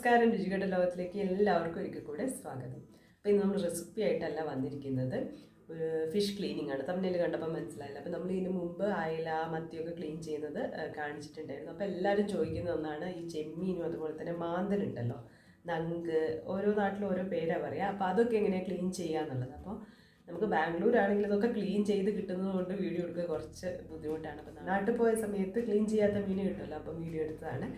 നമസ്കാരം, രുചികളുടെ ലോകത്തിലേക്ക് എല്ലാവർക്കും ഒരിക്കൽ കൂടെ സ്വാഗതം. അപ്പോൾ ഇന്ന് നമ്മൾ റെസിപ്പി ആയിട്ടല്ല വന്നിരിക്കുന്നത്, ഒരു ഫിഷ് ക്ലീനിങ് ആണ്. തമ്മിൽ കണ്ടപ്പോൾ മനസ്സിലായില്ല. അപ്പോൾ നമ്മൾ ഇതിന് മുമ്പ് അയല മത്തിയൊക്കെ ക്ലീൻ ചെയ്യുന്നത് കാണിച്ചിട്ടുണ്ടായിരുന്നു. അപ്പോൾ എല്ലാവരും ചോദിക്കുന്ന ഒന്നാണ് ഈ ചെമ്മീനും അതുപോലെ തന്നെ മാന്തലുണ്ടല്ലോ, നങ്ക്, ഓരോ നാട്ടിലും ഓരോ പേരാണ് പറയുക. അപ്പോൾ അതൊക്കെ എങ്ങനെയാണ് ക്ലീൻ ചെയ്യുക എന്നുള്ളത്. അപ്പോൾ നമുക്ക് ബാംഗ്ലൂർ ആണെങ്കിൽ ഇതൊക്കെ ക്ലീൻ ചെയ്ത് കിട്ടുന്നത് കൊണ്ട് വീഡിയോ എടുക്കുക കുറച്ച് ബുദ്ധിമുട്ടാണ്. അപ്പോൾ നാട്ടിൽ പോയ സമയത്ത് ക്ലീൻ ചെയ്യാത്ത മീൻ കിട്ടുമല്ലോ, അപ്പോൾ വീഡിയോ എടുത്തതാണ്.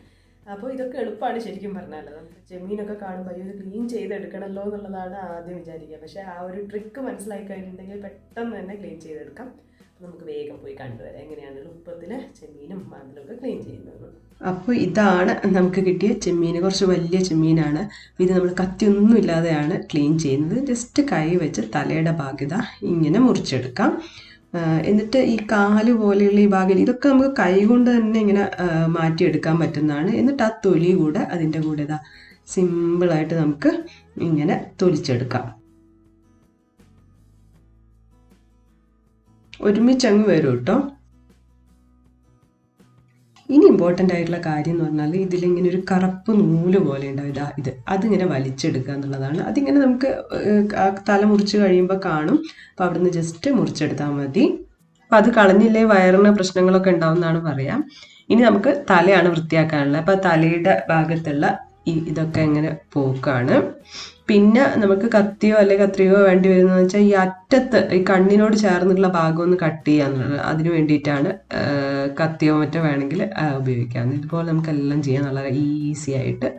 അപ്പോൾ ഇതൊക്കെ എളുപ്പമാണ് ശരിക്കും പറഞ്ഞാൽ. നമുക്ക് ചെമ്മീനൊക്കെ കാണുമ്പോൾ ഇത് ക്ലീൻ ചെയ്തെടുക്കണമല്ലോ എന്നുള്ളതാണ് ആദ്യം വിചാരിക്കുക. പക്ഷേ ആ ഒരു ട്രിക്ക് മനസ്സിലാക്കി കഴിഞ്ഞിട്ടുണ്ടെങ്കിൽ പെട്ടെന്ന് തന്നെ ക്ലീൻ ചെയ്തെടുക്കാം. അപ്പോൾ നമുക്ക് വേഗം പോയി കണ്ടുവരാം എങ്ങനെയാണ് എളുപ്പത്തിൽ ചെമ്മീനും മാന്തലൊക്കെ ക്ലീൻ ചെയ്യുന്നത്. അപ്പോൾ ഇതാണ് നമുക്ക് കിട്ടിയ ചെമ്മീൻ. കുറച്ച് വലിയ ചെമ്മീനാണ്. ഇത് നമ്മൾ കത്തിയൊന്നും ഇല്ലാതെയാണ് ക്ലീൻ ചെയ്യുന്നത്. ജസ്റ്റ് കൈ വെച്ച് തലയുടെ ഭാഗ്യത ഇങ്ങനെ മുറിച്ചെടുക്കാം. എന്നിട്ട് ഈ കാല് പോലെയുള്ള ഈ ഭാഗം ഇതൊക്കെ നമുക്ക് കൈ കൊണ്ട് തന്നെ ഇങ്ങനെ മാറ്റിയെടുക്കാൻ പറ്റുന്നതാണ്. എന്നിട്ട് ആ തൊലി കൂടെ അതിൻ്റെ കൂടെ ഇതാ സിമ്പിളായിട്ട് നമുക്ക് ഇങ്ങനെ തൊലിച്ചെടുക്കാം. ഒരുമിച്ചങ്ങ് വരും കേട്ടോ. ഇനി ഇമ്പോർട്ടൻ്റ് ആയിട്ടുള്ള കാര്യം എന്ന് പറഞ്ഞാൽ ഇതിലിങ്ങനെ ഒരു കറുപ്പ് നൂല് പോലെ ഉണ്ടാവും. അതിങ്ങനെ വലിച്ചെടുക്കുക എന്നുള്ളതാണ്. അതിങ്ങനെ നമുക്ക് തല മുറിച്ച് കഴിയുമ്പോൾ കാണും. അപ്പോൾ അവിടുന്ന് ജസ്റ്റ് മുറിച്ചെടുത്താൽ മതി. അപ്പോൾ അത് കളഞ്ഞില്ലേ വയറിന് പ്രശ്നങ്ങളൊക്കെ ഉണ്ടാവുമെന്നാണ് പറയാം. ഇനി നമുക്ക് തലയാണ് വൃത്തിയാക്കാനുള്ളത്. അപ്പോൾ തലയുടെ ഭാഗത്തുള്ള ഇതൊക്കെ ഇങ്ങനെ പോക്കാണ്. പിന്നെ നമുക്ക് കത്തിയോ അല്ലെങ്കിൽ കത്രിയോ വേണ്ടി വരുന്നതെന്ന് വെച്ചാൽ ഈ അറ്റത്ത് ഈ കണ്ണിനോട് ചേർന്നുള്ള ഭാഗം ഒന്ന് കട്ട് ചെയ്യാന്നുള്ളത്. അതിന് വേണ്ടിയിട്ടാണ് കത്തിയോ മറ്റോ വേണമെങ്കിൽ ഉപയോഗിക്കാം. ഇതുപോലെ നമുക്കെല്ലാം ചെയ്യാൻ വളരെ ഈസി ആയിട്ട്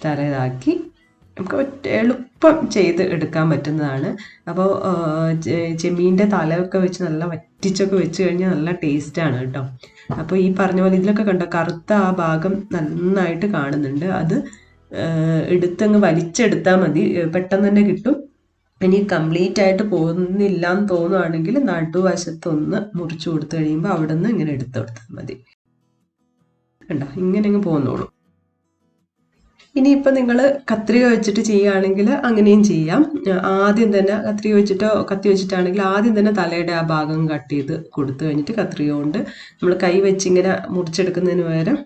തലയിലാക്കി നമുക്ക് എളുപ്പം ചെയ്ത് എടുക്കാൻ പറ്റുന്നതാണ്. അപ്പോൾ ചെമ്മീൻ്റെ തലയൊക്കെ വെച്ച് നല്ല വറ്റിച്ചൊക്കെ വെച്ച് കഴിഞ്ഞാൽ നല്ല ടേസ്റ്റാണ് കേട്ടോ. അപ്പോൾ ഈ പറഞ്ഞ പോലെ ഇതിലൊക്കെ കണ്ടോ കറുത്ത ആ ഭാഗം നന്നായിട്ട് കാണുന്നുണ്ട്. അത് എടുത്തങ്ങ് വലിച്ചെടുത്താൽ മതി, പെട്ടെന്ന് തന്നെ കിട്ടും. ഇനി കംപ്ലീറ്റ് ആയിട്ട് പോകുന്നില്ല എന്ന് തോന്നുവാണെങ്കിൽ നടുവശത്തൊന്ന് മുറിച്ചു കൊടുത്തു കഴിയുമ്പോൾ അവിടെ നിന്ന് ഇങ്ങനെ എടുത്തു കൊടുത്താൽ മതി. കണ്ടോ ഇങ്ങനെ അങ്ങ് പോകുന്നോളൂ. ഇനിയിപ്പോൾ നിങ്ങൾ കത്രിക വെച്ചിട്ട് ചെയ്യുകയാണെങ്കിൽ അങ്ങനെയും ചെയ്യാം. ആദ്യം തന്നെ കത്രിക വെച്ചിട്ടോ കത്തി വെച്ചിട്ടാണെങ്കിൽ ആദ്യം തന്നെ തലയുടെ ആ ഭാഗം കട്ട് ചെയ്ത് കൊടുത്തു കഴിഞ്ഞിട്ട് കത്രിക കൊണ്ട് നമ്മൾ കൈ വെച്ചിങ്ങനെ മുറിച്ചെടുക്കുന്നതിന് പകരം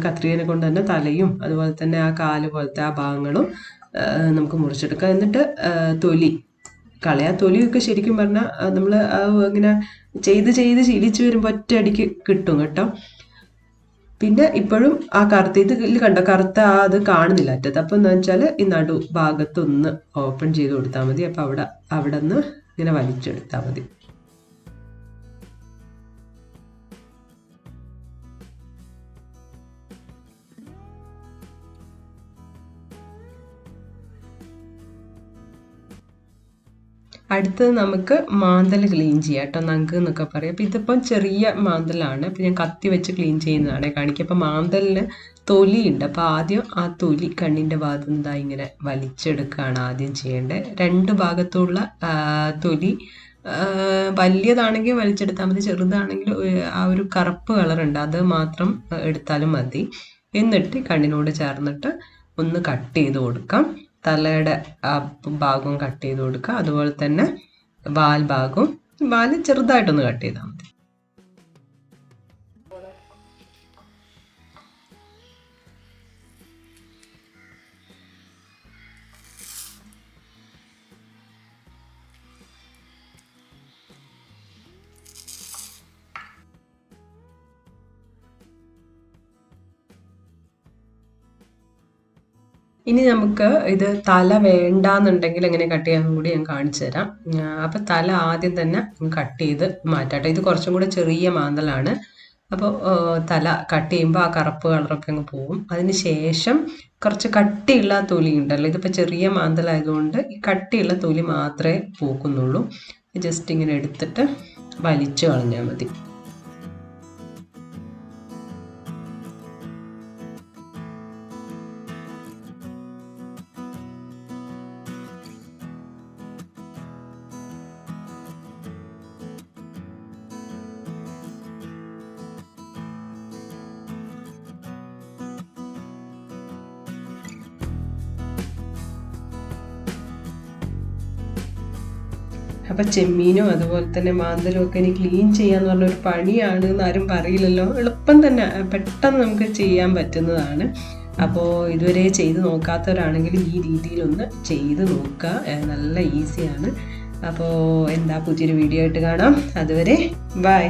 കത്രികനെ കൊണ്ട് തന്നെ തലയും അതുപോലെ തന്നെ ആ കാല് പോലത്തെ ആ ഭാഗങ്ങളും നമുക്ക് മുറിച്ചെടുക്കാം. എന്നിട്ട് തൊലി കളയാ. തൊലിയൊക്കെ ശരിക്കും പറഞ്ഞാൽ നമ്മൾ ഇങ്ങനെ ചെയ്ത് ശീലിച്ച് വരുമ്പോൾ ഒറ്റയടിക്ക് കിട്ടും കേട്ടോ. പിന്നെ ഇപ്പോഴും ആ കറുത്ത ഇതിൽ കണ്ടോ കറുത്ത അത് കാണുന്നില്ല അറ്റത്ത്. അപ്പോൾ എന്താ വെച്ചാൽ ഈ നടു ഭാഗത്തൊന്ന് ഓപ്പൺ ചെയ്ത് കൊടുത്താൽ മതി. അപ്പോൾ അവിടെ നിന്ന് ഇങ്ങനെ വലിച്ചെടുത്താൽ മതി. അടുത്തത് നമുക്ക് മാന്തൽ ക്ലീൻ ചെയ്യാം കേട്ടോ. നങ്ക് എന്നൊക്കെ പറയാം. അപ്പോൾ ഇതിപ്പം ചെറിയ മാന്തലാണ്. അപ്പോൾ ഞാൻ കത്തി വെച്ച് ക്ലീൻ ചെയ്യുന്നതാണ് കാണിക്കുക. അപ്പോൾ മാന്തലിന് തൊലിയുണ്ട്. അപ്പോൾ ആദ്യം ആ തൊലി കണ്ണിൻ്റെ ഭാഗത്ത് നിന്ന് ഇങ്ങനെ വലിച്ചെടുക്കുകയാണ് ആദ്യം ചെയ്യേണ്ടത്. രണ്ട് ഭാഗത്തുള്ള തൊലി വലിയതാണെങ്കിൽ വലിച്ചെടുത്താൽ മതി, ചെറുതാണെങ്കിൽ ആ ഒരു കറുപ്പ് കളറുണ്ട് അത് മാത്രം എടുത്താലും മതി. എന്നിട്ട് കണ്ണിനോട് ചേർന്നിട്ട് ഒന്ന് കട്ട് ചെയ്ത് കൊടുക്കാം. തലയുടെ ഭാഗവും കട്ട് ചെയ്ത് കൊടുക്കുക. അതുപോലെ തന്നെ വാൽ ഭാഗവും, വാല് ചെറുതായിട്ടൊന്ന് കട്ട് ചെയ്താൽ മതി. ഇനി നമുക്ക് ഇത് തല വേണ്ടാന്നുണ്ടെങ്കിൽ എങ്ങനെ കട്ട് ചെയ്യാൻ കൂടി ഞാൻ കാണിച്ചു തരാം. അപ്പോൾ തല ആദ്യം തന്നെ കട്ട് ചെയ്ത് മാറ്റാട്ടെ. ഇത് കുറച്ചും കൂടെ ചെറിയ മാന്തലാണ്. അപ്പോൾ തല കട്ട് ചെയ്യുമ്പോൾ ആ കറുപ്പ് കളറൊക്കെ അങ്ങ് പോകും. അതിന് ശേഷം കുറച്ച് കട്ടിയുള്ള തൊലി ഉണ്ടല്ലോ, ഇതിപ്പോൾ ചെറിയ മാന്തലായതുകൊണ്ട് ഈ കട്ടിയുള്ള തൊലി മാത്രമേ പോക്കുന്നുള്ളൂ. ജസ്റ്റ് ഇങ്ങനെ എടുത്തിട്ട് വലിച്ചു കളഞ്ഞാൽ മതി. അപ്പം ചെമ്മീനും അതുപോലെ തന്നെ മാന്തലും ഒക്കെ ഇനി ക്ലീൻ ചെയ്യാന്ന് പറഞ്ഞൊരു പണിയാണ് എന്ന് ആരും പറയില്ലല്ലോ. എളുപ്പം തന്നെ പെട്ടെന്ന് നമുക്ക് ചെയ്യാൻ പറ്റുന്നതാണ്. അപ്പോൾ ഇതുവരെ ചെയ്ത് നോക്കാത്തവരാണെങ്കിൽ ഈ രീതിയിലൊന്ന് ചെയ്ത് നോക്കുക, നല്ല ഈസിയാണ്. അപ്പോൾ എന്താ പുതിയൊരു വീഡിയോ ആയിട്ട് കാണാം. അതുവരെ ബൈ.